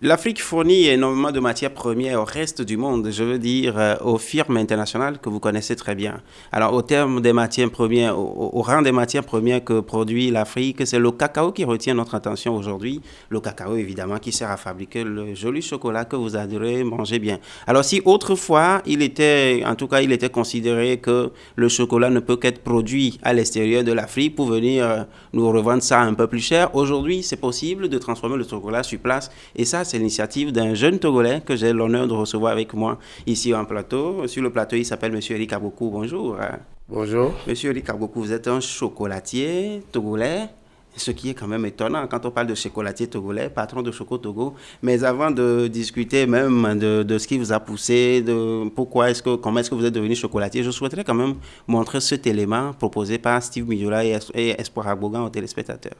L'Afrique fournit énormément de matières premières au reste du monde, je veux dire aux firmes internationales que vous connaissez très bien. Alors au terme des matières premières, au rang des matières premières que produit l'Afrique, c'est le cacao qui retient notre attention aujourd'hui. Le cacao évidemment qui sert à fabriquer le joli chocolat que vous adorez manger bien. Alors si autrefois il était considéré que le chocolat ne peut qu'être produit à l'extérieur de l'Afrique pour venir nous revendre ça un peu plus cher, aujourd'hui c'est possible de transformer le chocolat sur place et ça c'est l'initiative d'un jeune Togolais que j'ai l'honneur de recevoir avec moi ici en plateau. Sur le plateau, il s'appelle Monsieur Eric Aboku. Bonjour. Bonjour. Monsieur Eric Aboku, vous êtes un chocolatier togolais. Ce qui est quand même étonnant quand on parle de chocolatier togolais, patron de Choco Togo. Mais avant de discuter même de ce qui vous a poussé, comment est-ce que vous êtes devenu chocolatier, je souhaiterais quand même montrer cet élément proposé par Steve Midjola et Espoir Agbogan aux téléspectateurs.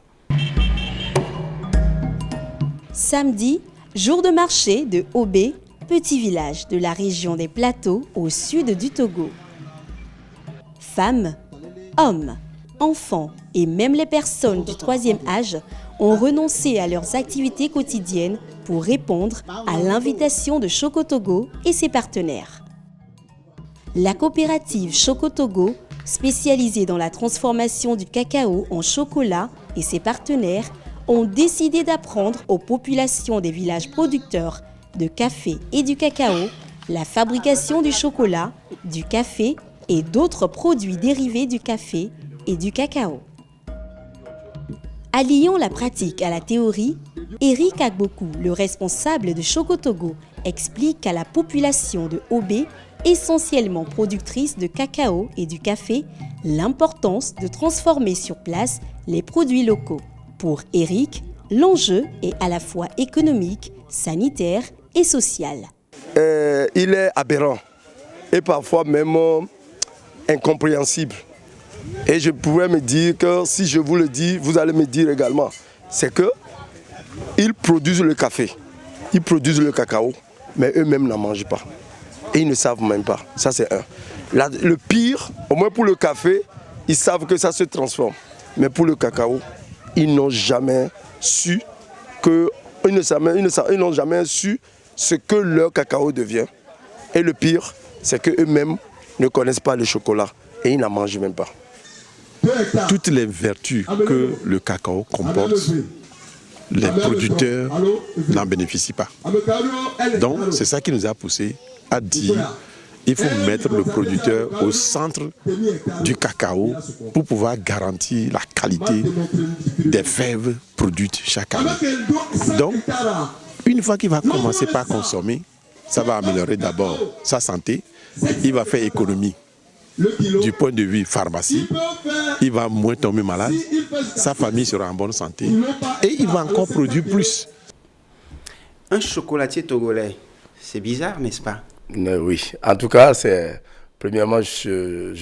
Samedi, jour de marché de Obé, petit village de la région des Plateaux au sud du Togo. Femmes, hommes, enfants et même les personnes du troisième âge ont renoncé à leurs activités quotidiennes pour répondre à l'invitation de Choco Togo et ses partenaires. La coopérative Choco Togo, spécialisée dans la transformation du cacao en chocolat, et ses partenaires ont décidé d'apprendre aux populations des villages producteurs de café et du cacao la fabrication du chocolat, du café et d'autres produits dérivés du café et du cacao. Alliant la pratique à la théorie, Eric Agboku, le responsable de Choco Togo, explique à la population de Obé, essentiellement productrice de cacao et du café, l'importance de transformer sur place les produits locaux. Pour Eric, l'enjeu est à la fois économique, sanitaire et social. Il est aberrant et parfois même incompréhensible. Et je pourrais me dire que si je vous le dis, vous allez me dire également. C'est que ils produisent le café, ils produisent le cacao, mais eux-mêmes n'en mangent pas. Et ils ne savent même pas. Ça c'est un. Le pire, au moins pour le café, ils savent que ça se transforme. Mais pour le cacao, ils n'ont jamais su ils n'ont jamais su ce que leur cacao devient. Et le pire, c'est qu'eux-mêmes ne connaissent pas le chocolat et ils n'en mangent même pas. Toutes les vertus que le cacao comporte, les producteurs n'en bénéficient pas. Donc, c'est ça qui nous a poussé à dire il faut mettre le producteur au centre du cacao pour pouvoir garantir la qualité des fèves produites chaque année. Donc, une fois qu'il va commencer par consommer, ça va améliorer d'abord sa santé, il va faire économie du point de vue pharmacie, il va moins tomber malade, sa famille sera en bonne santé et il va encore produire plus. Un chocolatier togolais, c'est bizarre, n'est-ce pas? Oui, en tout cas, premièrement, je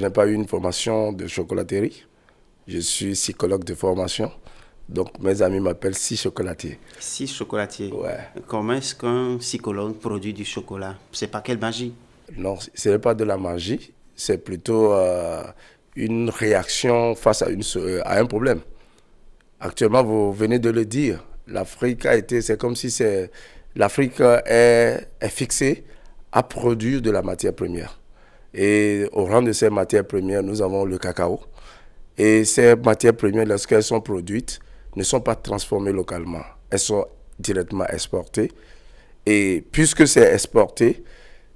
n'ai pas eu une formation de chocolaterie. Je suis psychologue de formation. Donc, mes amis m'appellent Si Chocolatier. Si Chocolatier. Ouais. Comment est-ce qu'un psychologue produit du chocolat? C'est pas quelle magie? Non, ce n'est pas de la magie. C'est plutôt une réaction face à un problème. Actuellement, vous venez de le dire. L'Afrique est fixée à produire de la matière première. Et au rang de ces matières premières, nous avons le cacao. Et ces matières premières, lorsqu'elles sont produites, ne sont pas transformées localement. Elles sont directement exportées. Et puisque c'est exporté,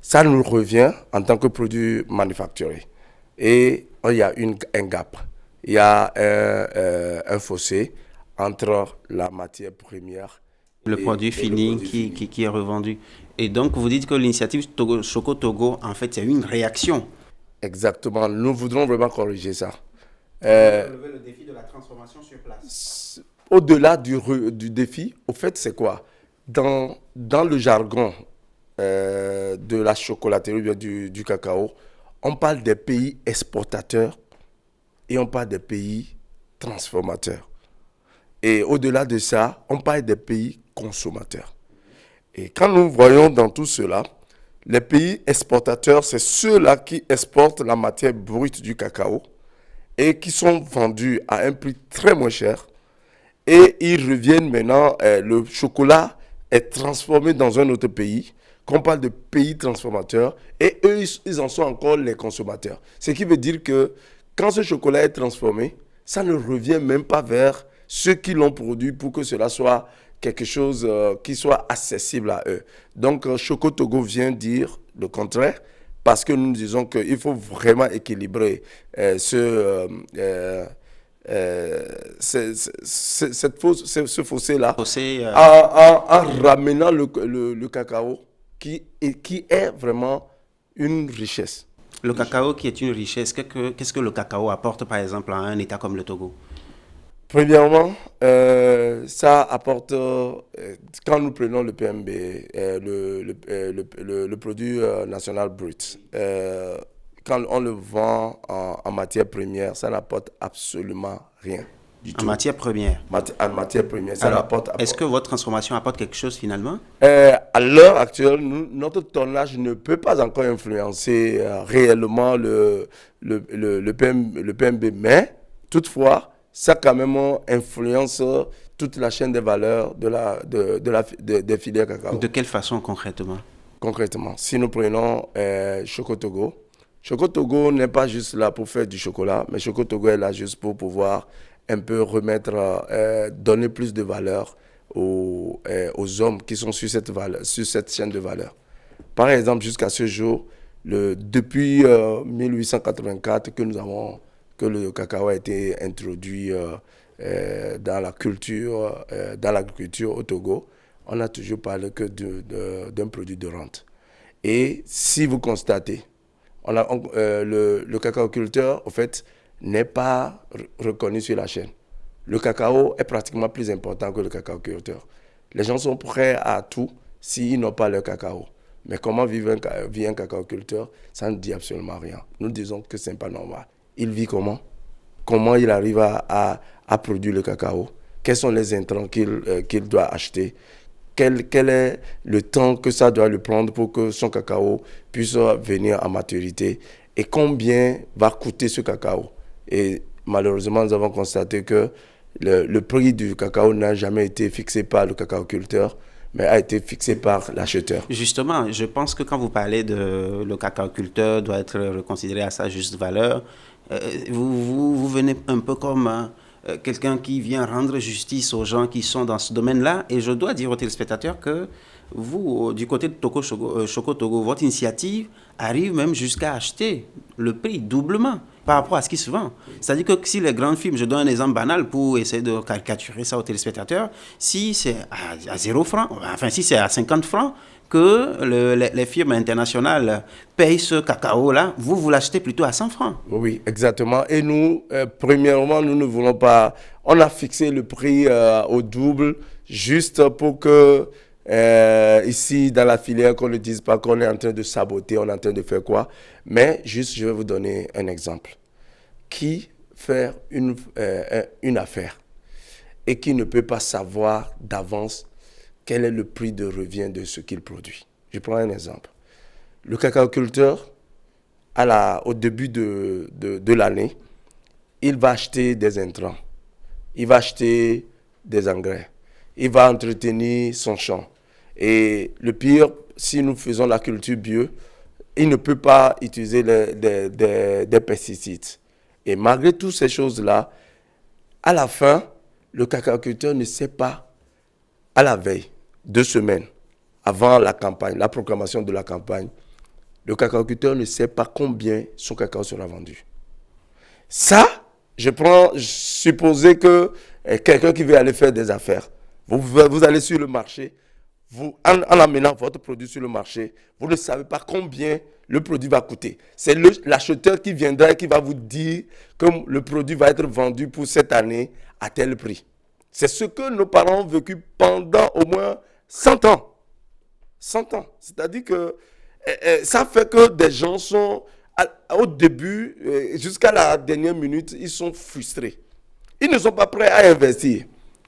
ça nous revient en tant que produit manufacturé. Et il y a un gap. Il y a un fossé entre la matière première le produit fini qui est revendu. Et donc, vous dites que l'initiative Choco Togo, en fait, c'est une réaction. Exactement. Nous voudrons vraiment corriger ça. Relever le défi de la transformation sur place. Au-delà du défi, au fait, c'est quoi? Dans le jargon de la chocolaterie, du cacao, on parle des pays exportateurs et on parle des pays transformateurs. Et au-delà de ça, on parle des pays consommateurs. Et quand nous voyons dans tout cela, les pays exportateurs, c'est ceux-là qui exportent la matière brute du cacao et qui sont vendus à un prix très moins cher. Et ils reviennent maintenant, le chocolat est transformé dans un autre pays, qu'on parle de pays transformateurs, et eux, ils en sont encore les consommateurs. Ce qui veut dire que quand ce chocolat est transformé, ça ne revient même pas vers ceux qui l'ont produit pour que cela soit quelque chose qui soit accessible à eux. Donc, Choco Togo vient dire le contraire, parce que nous disons qu'il faut vraiment équilibrer ce fossé-là en ramenant le cacao qui est vraiment une richesse. Le cacao qui est une richesse, qu'est-ce que le cacao apporte par exemple à un État comme le Togo? Premièrement, ça apporte, quand nous prenons le PMB, le produit national brut, quand on le vend en matière première, ça n'apporte absolument rien du tout. En matière première? En matière première, ça Alors, n'apporte. Est-ce que votre transformation apporte quelque chose finalement? À l'heure actuelle, notre tonnage ne peut pas encore influencer réellement le PMB, mais toutefois, ça quand même influence toute la chaîne des valeurs des filières cacao. De quelle façon concrètement? Concrètement, si nous prenons Choco Togo, Choco Togo n'est pas juste là pour faire du chocolat, mais Choco Togo est là juste pour pouvoir un peu donner plus de valeur aux hommes qui sont sur cette chaîne de valeur. Par exemple, jusqu'à ce jour, depuis 1884 que le cacao a été introduit dans l'agriculture au Togo, on n'a toujours parlé que d'un produit de rente. Et si vous constatez, le cacaoculteur, au fait, n'est pas reconnu sur la chaîne. Le cacao est pratiquement plus important que le cacaoculteur. Les gens sont prêts à tout s'ils n'ont pas leur cacao. Mais comment vit un cacaoculteur, ça ne dit absolument rien. Nous disons que ce n'est pas normal. Il vit comment? Comment il arrive à produire le cacao? Quels sont les intrants qu'il doit acheter? Quel est le temps que ça doit lui prendre pour que son cacao puisse venir à maturité? Et combien va coûter ce cacao? Et malheureusement, nous avons constaté que le prix du cacao n'a jamais été fixé par le cacaoculteur, mais a été fixé par l'acheteur. Justement, je pense que quand vous parlez de le cacaoculteur doit être reconsidéré à sa juste valeur, vous venez un peu comme quelqu'un qui vient rendre justice aux gens qui sont dans ce domaine-là. Et je dois dire aux téléspectateurs que vous, du côté de Choco Togo, votre initiative arrive même jusqu'à acheter le prix doublement par rapport à ce qui se vend. C'est-à-dire que si les grands films, je donne un exemple banal pour essayer de caricaturer ça aux téléspectateurs, si c'est à 0 francs, enfin si c'est à 50 francs, que les firmes internationales payent ce cacao-là, vous l'achetez plutôt à 100 francs. Oui, exactement. Et nous, premièrement, nous ne voulons pas... On a fixé le prix au double juste pour que ici, dans la filière, qu'on ne dise pas qu'on est en train de saboter, on est en train de faire quoi. Mais juste, je vais vous donner un exemple. Qui fait une affaire et qui ne peut pas savoir d'avance quel est le prix de revient de ce qu'il produit? Je prends un exemple. Le cacaoculteur, au début de l'année, il va acheter des intrants, il va acheter des engrais, il va entretenir son champ. Et le pire, si nous faisons la culture bio, il ne peut pas utiliser des pesticides. Et malgré toutes ces choses-là, à la fin, le cacaoculteur ne sait pas, à la veille, 2 semaines avant la campagne, la proclamation de la campagne, le cacaoculteur ne sait pas combien son cacao sera vendu. Ça, supposez que quelqu'un qui veut aller faire des affaires, vous allez sur le marché, en amenant votre produit sur le marché, vous ne savez pas combien le produit va coûter. C'est l'acheteur qui viendra et qui va vous dire que le produit va être vendu pour cette année à tel prix. C'est ce que nos parents ont vécu pendant au moins 100 ans. 100 ans. C'est-à-dire que ça fait que des gens sont, au début, jusqu'à la dernière minute, ils sont frustrés. Ils ne sont pas prêts à investir.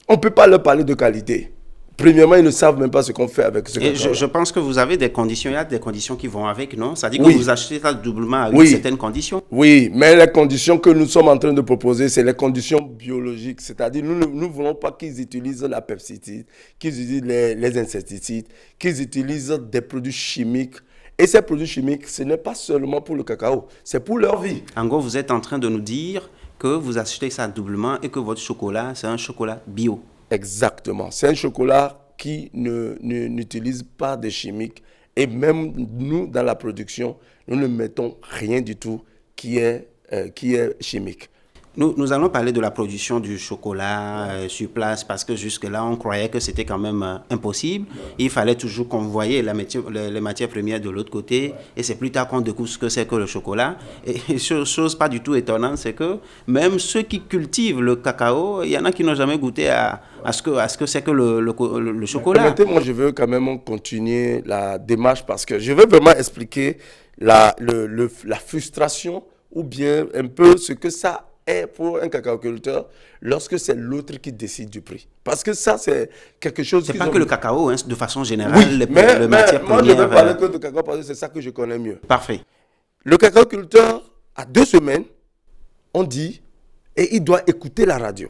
On ne peut pas leur parler de qualité. Premièrement, ils ne savent même pas ce qu'on fait avec ce Et cacao. je pense que vous avez des conditions, il y a des conditions qui vont avec, non? C'est-à-dire que Oui. vous achetez ça doublement avec Oui. certaines conditions. Oui, mais les conditions que nous sommes en train de proposer, c'est les conditions biologiques. C'est-à-dire, nous ne voulons pas qu'ils utilisent la pepticide, qu'ils utilisent les insecticides, qu'ils utilisent des produits chimiques. Et ces produits chimiques, ce n'est pas seulement pour le cacao, c'est pour leur vie. En gros, vous êtes en train de nous dire que vous achetez ça doublement et que votre chocolat, c'est un chocolat bio. Exactement. C'est un chocolat qui n'utilise pas de chimiques. Et même nous, dans la production, nous ne mettons rien du tout qui est chimique. Nous allons parler de la production du chocolat sur place parce que jusque-là, on croyait que c'était quand même impossible. Il fallait toujours convoyer les matières premières de l'autre côté. Et c'est plus tard qu'on découvre ce que c'est que le chocolat. Et chose pas du tout étonnante, c'est que même ceux qui cultivent le cacao, il y en a qui n'ont jamais goûté à ce que c'est que le chocolat. Permettez-moi, je veux quand même continuer la démarche parce que je veux vraiment expliquer la frustration ou bien un peu ce que ça est pour un cacaoculteur lorsque c'est l'autre qui décide du prix. Parce que ça, c'est quelque chose... C'est pas que le cacao, hein, de façon générale, oui, les mais matières moi, premières... je vais parler que de cacao parce que c'est ça que je connais mieux. Parfait. Le cacaoculteur, à 2 semaines, on dit, et il doit écouter la radio.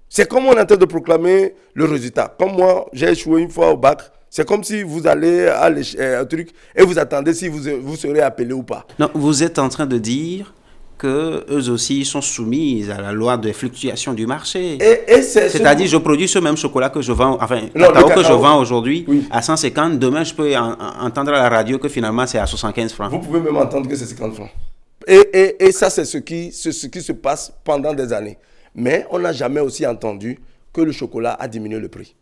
C'est comme on est en train de proclamer le résultat. Comme moi, j'ai échoué une fois au bac. C'est comme si vous allez à un truc et vous attendez si vous serez appelé ou pas. Non, vous êtes en train de dire que eux aussi sont soumis à la loi de fluctuation du marché. C'est-à-dire, je produis ce même chocolat que je vends, enfin, cacao que je vends aujourd'hui à 150. Demain, je peux entendre à la radio que finalement, c'est à 75 francs. Vous pouvez même entendre que c'est 50 francs. Et ça, c'est ce qui se passe pendant des années. Mais on n'a jamais aussi entendu que le chocolat a diminué le prix.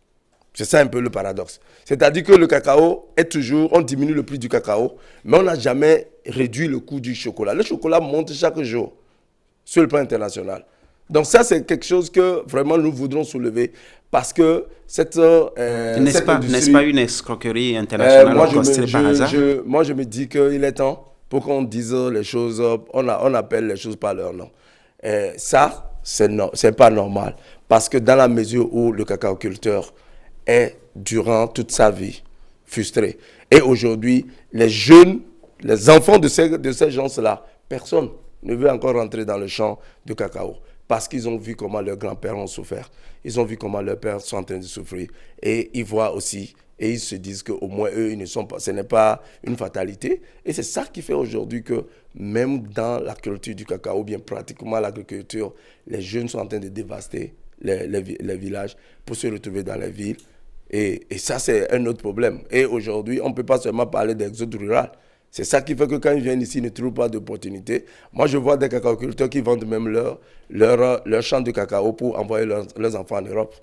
C'est ça un peu le paradoxe. C'est-à-dire que le cacao est toujours, on diminue le prix du cacao, mais on n'a jamais réduit le coût du chocolat. Le chocolat monte chaque jour sur le plan international. Donc ça, c'est quelque chose que vraiment nous voudrons soulever parce que n'est-ce pas une escroquerie internationale orchestrée par hasard? Moi, je me dis qu'il est temps pour qu'on dise les choses, on appelle les choses par leur nom. Ça, c'est pas normal parce que dans la mesure où le cacaoculteur est durant toute sa vie frustré. Et aujourd'hui, les jeunes, les enfants de ces gens-là, personne ne veut encore rentrer dans le champ du cacao parce qu'ils ont vu comment leurs grands-pères ont souffert. Ils ont vu comment leurs pères sont en train de souffrir. Et ils voient aussi, et ils se disent qu'au moins eux, ce n'est pas une fatalité. Et c'est ça qui fait aujourd'hui que même dans la culture du cacao, bien pratiquement l'agriculture, les jeunes sont en train de dévaster les villages pour se retrouver dans les villes. Et ça, c'est un autre problème. Et aujourd'hui, on ne peut pas seulement parler d'exode rural. C'est ça qui fait que quand ils viennent ici, ils ne trouvent pas d'opportunité. Moi, je vois des cacaoculteurs qui vendent même leur champ de cacao pour envoyer leurs enfants en Europe.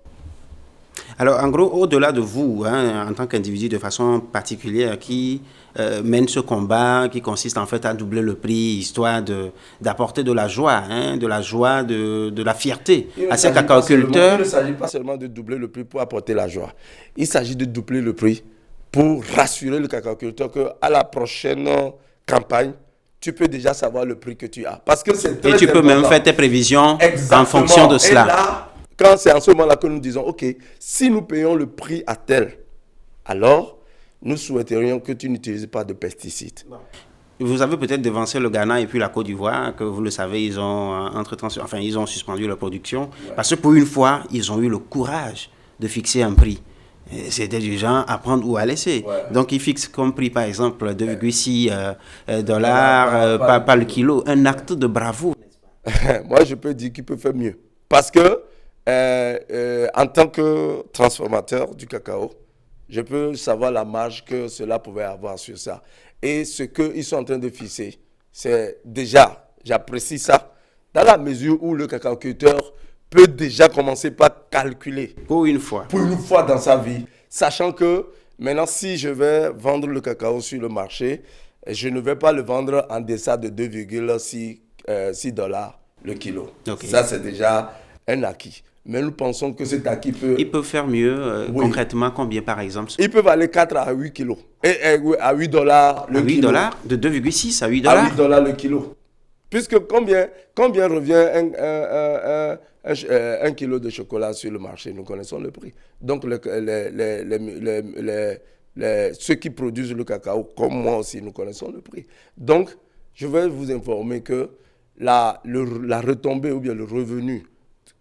Alors, en gros, au-delà de vous, hein, en tant qu'individu de façon particulière qui mène ce combat, qui consiste en fait à doubler le prix, histoire d'apporter de la joie, de la fierté à ces cacaoculteurs. Il ne s'agit pas seulement de doubler le prix pour apporter la joie. Il s'agit de doubler le prix pour rassurer le cacaoculteur qu'à la prochaine campagne, tu peux déjà savoir le prix que tu as. Parce que c'est très Et tu peux important. même faire tes prévisions Exactement. En fonction de cela. Et là, quand c'est en ce moment-là que nous disons, OK, si nous payons le prix à tel, alors nous souhaiterions que tu n'utilises pas de pesticides. Vous avez peut-être devancé le Ghana et puis la Côte d'Ivoire, que vous le savez, ils ont suspendu leur production. Ouais. Parce que pour une fois, ils ont eu le courage de fixer un prix. C'était du genre à prendre ou à laisser. Ouais. Donc, ils fixent comme prix, par exemple, 2,6 $ par le kilo. Un acte de bravoure. Moi, je peux dire qu'il peut faire mieux. Parce que, en tant que transformateur du cacao, je peux savoir la marge que cela pouvait avoir sur ça. Et ce qu'ils sont en train de fixer, c'est déjà, j'apprécie ça, dans la mesure où le cacaoculteur peut déjà commencer par calculer. Pour une fois. Pour une fois dans sa vie. Sachant que maintenant, si je vais vendre le cacao sur le marché, je ne vais pas le vendre en deçà de 2,6 $ le kilo. Okay. Ça, c'est déjà un acquis. Mais nous pensons que cet acquis peut... Ils peuvent faire mieux, oui. Concrètement, combien par exemple? Ils peuvent aller 4 à 8 kilos. À 8 $ le kilo. À 8 $? De 2,6 à 8 $? À 8 $ le kilo. Puisque combien revient un kilo de chocolat sur le marché? Nous connaissons le prix. Donc, ceux qui produisent le cacao, comme moi aussi, nous connaissons le prix. Donc, je vais vous informer que la retombée ou bien le revenu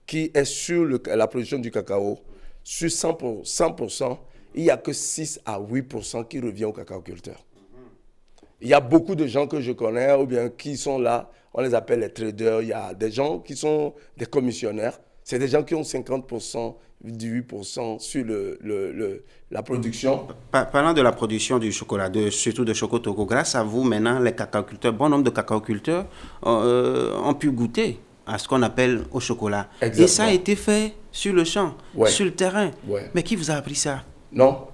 qui est sur la production du cacao, sur 100%, il n'y a que 6 à 8% qui revient aux cacaoculteurs. Il y a beaucoup de gens que je connais ou bien qui sont là, on les appelle les traders. Il y a des gens qui sont des commissionnaires. C'est des gens qui ont 50%, 18% sur la production. Parlant de la production du chocolat, surtout de Choco Togo, grâce à vous, maintenant, les cacaoculteurs, bon nombre de cacaoculteurs ont pu goûter à ce qu'on appelle au chocolat. Exactement. Et ça a été fait sur le champ, sur le terrain. Ouais. Mais qui vous a appris ça? Non,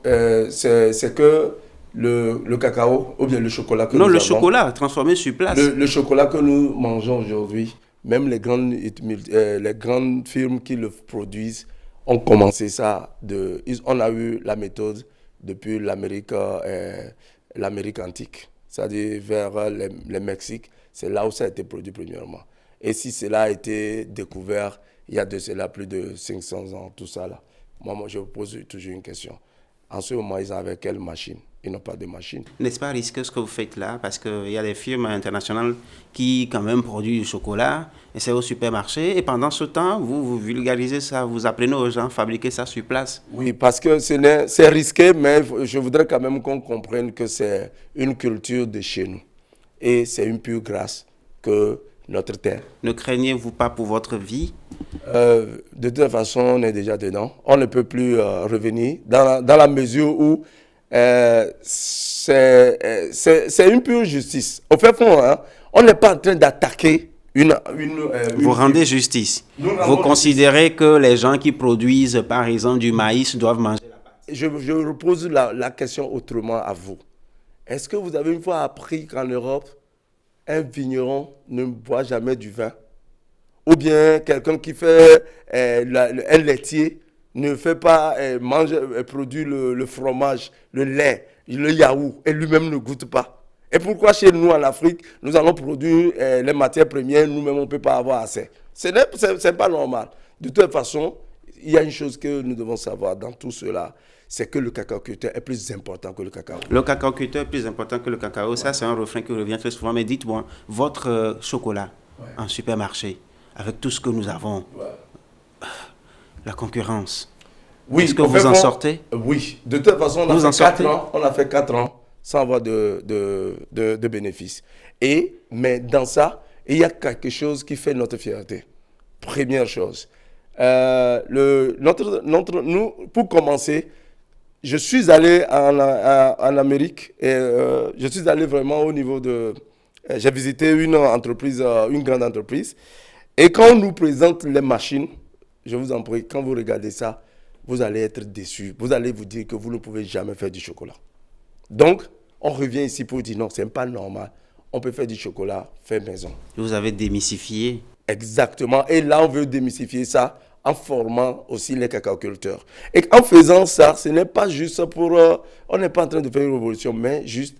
c'est que le cacao ou bien le chocolat que nous avons. Non, le chocolat transformé sur place. Le chocolat que nous mangeons aujourd'hui, même les grandes firmes qui le produisent ont commencé ça. On a eu la méthode depuis l'Amérique antique, c'est-à-dire vers le Mexique. C'est là où ça a été produit premièrement. Et si cela a été découvert il y a de cela plus de 500 ans, tout ça là, moi je vous pose toujours une question. En ce moment, ils avaient quelle machine? Ils n'ont pas de machine. N'est-ce pas risqué ce que vous faites là? Parce qu'il y a des firmes internationales qui quand même produisent du chocolat et c'est au supermarché. Et pendant ce temps, vous vulgarisez ça, vous apprenez aux gens à fabriquer ça sur place. Oui, parce que c'est risqué, mais je voudrais quand même qu'on comprenne que c'est une culture de chez nous. Et c'est une pure grâce que notre terre. Ne craignez-vous pas pour votre vie? De toute façon, on est déjà dedans. On ne peut plus revenir dans la mesure où c'est une pure justice. Au fait fond, hein, on n'est pas en train d'attaquer vous rendez justice. Vous considérez que les gens qui produisent, par exemple, du maïs doivent manger la pâte? Je repose la question autrement à vous. Est-ce que vous avez une fois appris qu'en Europe, un vigneron ne boit jamais du vin? Ou bien quelqu'un qui fait un laitier ne fait pas produire le fromage, le lait, le yaourt, et lui-même ne goûte pas. Et pourquoi chez nous en Afrique, nous allons produire les matières premières, nous-mêmes on ne peut pas avoir assez? Ce n'est pas normal. De toute façon, il y a une chose que nous devons savoir dans tout cela, c'est que le cacaoculteur est plus important que le cacao. Le cacaoculteur est plus important que le cacao, ça c'est un refrain qui revient très souvent. Mais dites-moi, votre chocolat en supermarché, avec tout ce que nous avons, la concurrence, oui, est-ce que vous en sortez? Oui, de toute façon, on a fait 4 ans sans avoir de bénéfices. Mais dans ça, il y a quelque chose qui fait notre fierté. Première chose, nous, pour commencer, je suis allé en Amérique et je suis allé vraiment au niveau de... j'ai visité une grande entreprise. Et quand on nous présente les machines, je vous en prie, quand vous regardez ça, vous allez être déçus. Vous allez vous dire que vous ne pouvez jamais faire du chocolat. Donc, on revient ici pour dire non, ce n'est pas normal. On peut faire du chocolat fait maison. Vous avez démystifié. Exactement. Et là, on veut démystifier ça en formant aussi les cacaoculteurs. Et en faisant ça, ce n'est pas juste pour... on n'est pas en train de faire une révolution, mais juste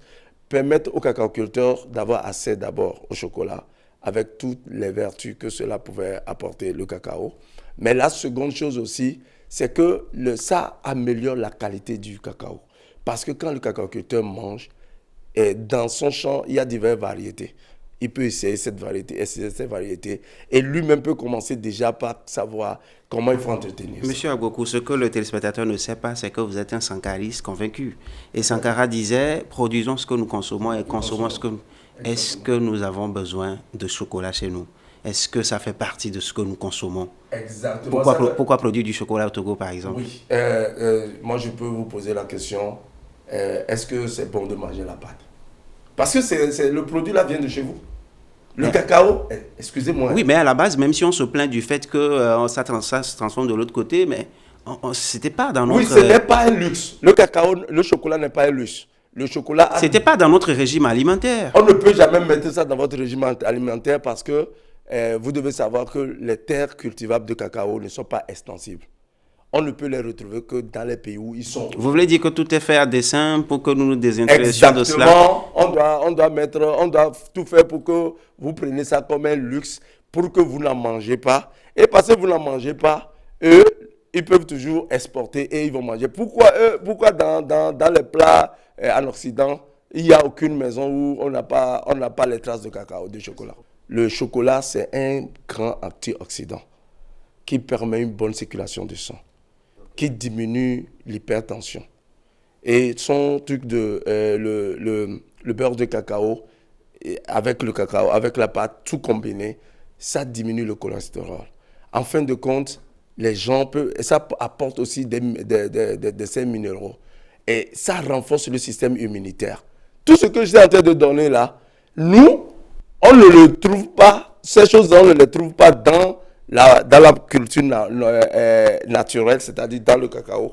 permettre aux cacaoculteurs d'avoir accès d'abord au chocolat, avec toutes les vertus que cela pouvait apporter le cacao. Mais la seconde chose aussi, c'est que ça améliore la qualité du cacao. Parce que quand le cacaoculteur mange, dans son champ, il y a diverses variétés. Il peut essayer cette variété, et lui-même peut commencer déjà par savoir comment il faut entretenir. Monsieur Agbokou, ce que le téléspectateur ne sait pas, c'est que vous êtes un sankariste convaincu. Et Sankara disait, produisons ce que nous consommons et consommons ce que nous... Est-ce que nous avons besoin de chocolat chez nous? Est-ce que ça fait partie de ce que nous consommons? Exactement. Pourquoi produire du chocolat au Togo, par exemple? Oui. Moi, je peux vous poser la question, est-ce que c'est bon de manger la pâte? Parce que le produit là vient de chez vous. Le cacao, excusez-moi. Oui, mais à la base, même si on se plaint du fait que ça se transforme de l'autre côté, mais c'était pas dans notre... Oui, ce n'est pas un luxe. Le cacao, le chocolat n'est pas un luxe. Le chocolat... C'était pas dans notre régime alimentaire. On ne peut jamais mettre ça dans votre régime alimentaire parce que vous devez savoir que les terres cultivables de cacao ne sont pas extensibles. on ne peut les retrouver que dans les pays où ils sont. Vous voulez dire que tout est fait à dessein pour que nous nous désintéressions de cela? Exactement. On doit tout faire pour que vous preniez ça comme un luxe, pour que vous n'en mangez pas. Et parce que vous n'en mangez pas, eux, ils peuvent toujours exporter et ils vont manger. Pourquoi dans les plats en Occident, il n'y a aucune maison où on n'a pas les traces de cacao, de chocolat? Le chocolat, c'est un grand antioxydant qui permet une bonne circulation du sang, qui diminue l'hypertension. Et son truc le beurre de cacao, avec le cacao, avec la pâte, tout combiné, ça diminue le cholestérol. En fin de compte, les gens peuvent, et ça apporte aussi des sels minéraux. Et ça renforce le système immunitaire. Tout ce que je suis en train de donner là, nous, on ne le trouve pas, ces choses-là, on ne les trouve pas dans la culture naturelle, c'est-à-dire dans le cacao.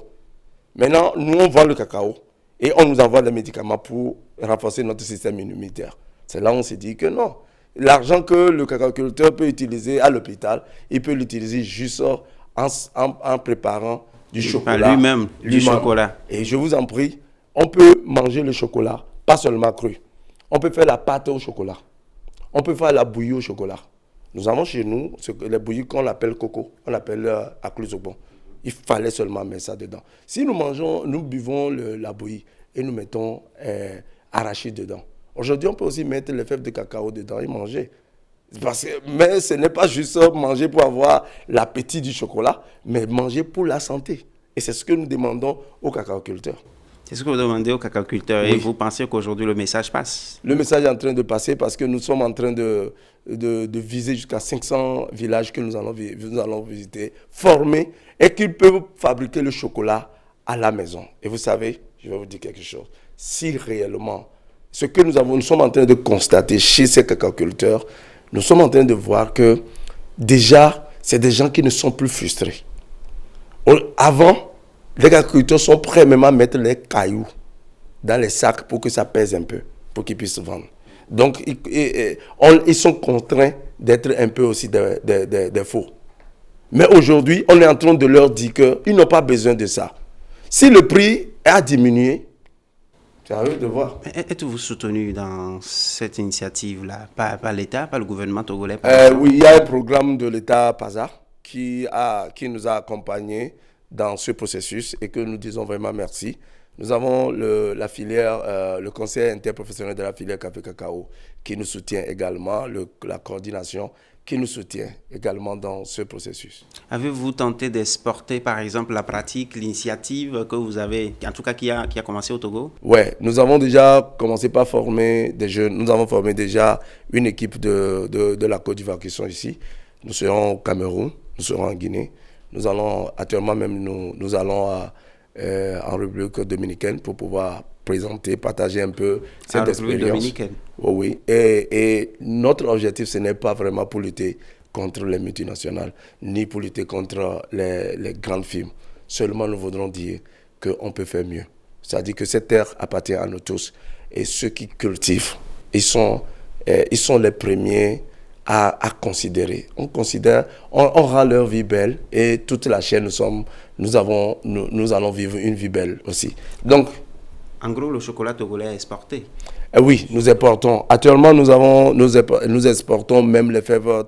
Maintenant, nous, on vend le cacao et on nous envoie des médicaments pour renforcer notre système immunitaire. C'est là où on s'est dit que non. L'argent que le cacaoculteur peut utiliser à l'hôpital, il peut l'utiliser juste en préparant du chocolat. Lui-même, du chocolat. Et je vous en prie, on peut manger le chocolat, pas seulement cru. On peut faire la pâte au chocolat. On peut faire la bouillie au chocolat. Nous avons chez nous les bouillies qu'on appelle coco, on appelle aklusokbon. Il fallait seulement mettre ça dedans. Si nous buvons la bouillie et nous mettons arachide dedans. Aujourd'hui, on peut aussi mettre les fèves de cacao dedans et manger. Mais ce n'est pas juste manger pour avoir l'appétit du chocolat, mais manger pour la santé. Et c'est ce que nous demandons aux cacaoculteurs. C'est ce que vous demandez aux cacaoculteurs. Oui. Et vous pensez qu'aujourd'hui, le message passe? Le message est en train de passer parce que nous sommes en train de viser jusqu'à 500 villages que nous allons visiter, former, et qu'ils peuvent fabriquer le chocolat à la maison. Et vous savez, je vais vous dire quelque chose. Si réellement, ce que nous sommes en train de constater chez ces cacaoculteurs, nous sommes en train de voir que déjà, c'est des gens qui ne sont plus frustrés. Avant, les cacaoculteurs sont prêts même à mettre les cailloux dans les sacs pour que ça pèse un peu, pour qu'ils puissent vendre. Donc, ils sont contraints d'être un peu aussi des faux. Mais aujourd'hui, on est en train de leur dire qu'ils n'ont pas besoin de ça. Si le prix a diminué, c'est à eux de voir. Êtes-vous soutenu dans cette initiative-là par l'État, par le gouvernement togolais? Oui, il y a un programme de l'État PASA qui nous a accompagnés dans ce processus et que nous disons vraiment merci. Nous avons la filière, le conseil interprofessionnel de la filière café-cacao qui nous soutient également, la coordination qui nous soutient également dans ce processus. Avez-vous tenté d'exporter, par exemple, la pratique, l'initiative que vous avez, en tout cas qui a commencé au Togo? Oui, nous avons déjà commencé par former des jeunes. Nous avons formé déjà une équipe de la Côte d'Ivoire qui sont ici. Nous serons au Cameroun, nous serons en Guinée. Nous allons, actuellement même, nous allons en République dominicaine pour pouvoir présenter, partager un peu cette expérience. Dominicaine. Oui. Et notre objectif, ce n'est pas vraiment pour lutter contre les multinationales, ni pour lutter contre les grandes firmes. Seulement, nous voudrons dire qu'on peut faire mieux. C'est-à-dire que cette terre appartient à nous tous. Et ceux qui cultivent, ils sont les premiers à considérer. On rend leur vie belle et toute la chaîne, nous allons vivre une vie belle aussi. Donc, en gros, le chocolat togolais est exporté. Oui, nous exportons. Actuellement, nous exportons même les fèves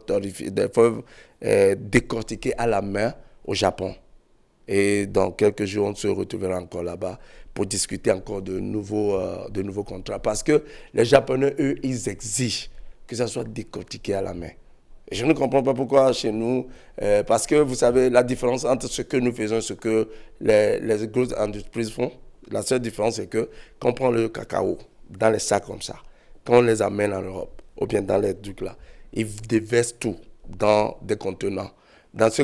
décortiquées à la main au Japon. Et dans quelques jours, on se retrouvera encore là-bas pour discuter encore de nouveaux contrats. Parce que les Japonais, eux, ils exigent que ça soit décortiqué à la main. Et je ne comprends pas pourquoi chez nous, parce que vous savez, la différence entre ce que nous faisons et ce que les grosses entreprises font, la seule différence, c'est que quand on prend le cacao dans les sacs comme ça, quand on les amène en Europe, ou bien dans les trucs là, ils déversent tout dans des contenants. Dans ce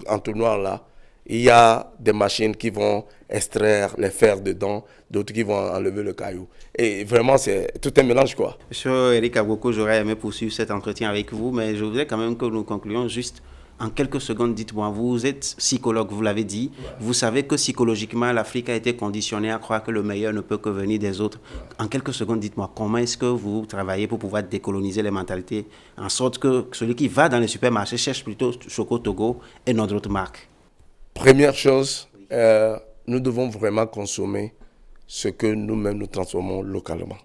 entonnoir-là, il y a des machines qui vont extraire les fers dedans, d'autres qui vont enlever le caillou. Et vraiment, c'est tout un mélange, quoi. Monsieur Eric Agwoko, j'aurais aimé poursuivre cet entretien avec vous, mais je voudrais quand même que nous concluions juste en quelques secondes. Dites-moi, vous êtes psychologue, vous l'avez dit. Ouais. Vous savez que psychologiquement, l'Afrique a été conditionnée à croire que le meilleur ne peut que venir des autres. Ouais. En quelques secondes, dites-moi, comment est-ce que vous travaillez pour pouvoir décoloniser les mentalités, en sorte que celui qui va dans les supermarchés cherche plutôt Choco Togo et notre autre marque? Première chose, nous devons vraiment consommer ce que nous-mêmes nous transformons localement.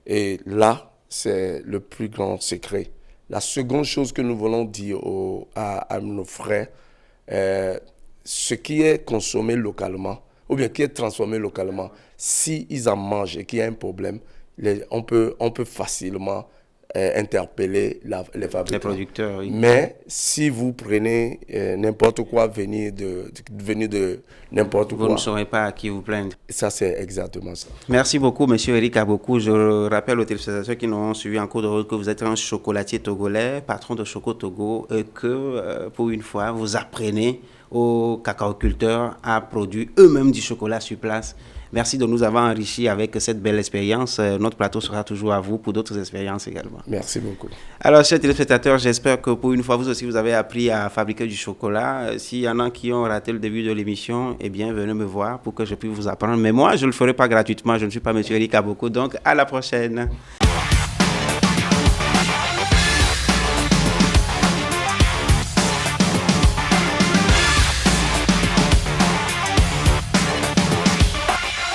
Et là, c'est le plus grand secret. La seconde chose que nous voulons dire à nos frères, ce qui est consommé localement, ou bien qui est transformé localement, s'ils en mangent et qu'il y a un problème, on peut facilement interpeller les fabricants. Les producteurs, oui. Mais si vous prenez n'importe quoi venir de n'importe quoi, vous ne saurez pas à qui vous plaindre. Ça, c'est exactement ça. Merci beaucoup, Monsieur Eric Aboku. Je rappelle aux téléspectateurs qui nous ont suivis en cours de route que vous êtes un chocolatier togolais, patron de Choco Togo, et que pour une fois, vous apprenez aux cacaoculteurs à produire eux-mêmes du chocolat sur place. Merci de nous avoir enrichis avec cette belle expérience. Notre plateau sera toujours à vous pour d'autres expériences également. Merci beaucoup. Alors, chers téléspectateurs, j'espère que pour une fois, vous aussi, vous avez appris à fabriquer du chocolat. S'il y en a qui ont raté le début de l'émission, eh bien, venez me voir pour que je puisse vous apprendre. Mais moi, je ne le ferai pas gratuitement. Je ne suis pas M. Eric Aboku. Donc, à la prochaine.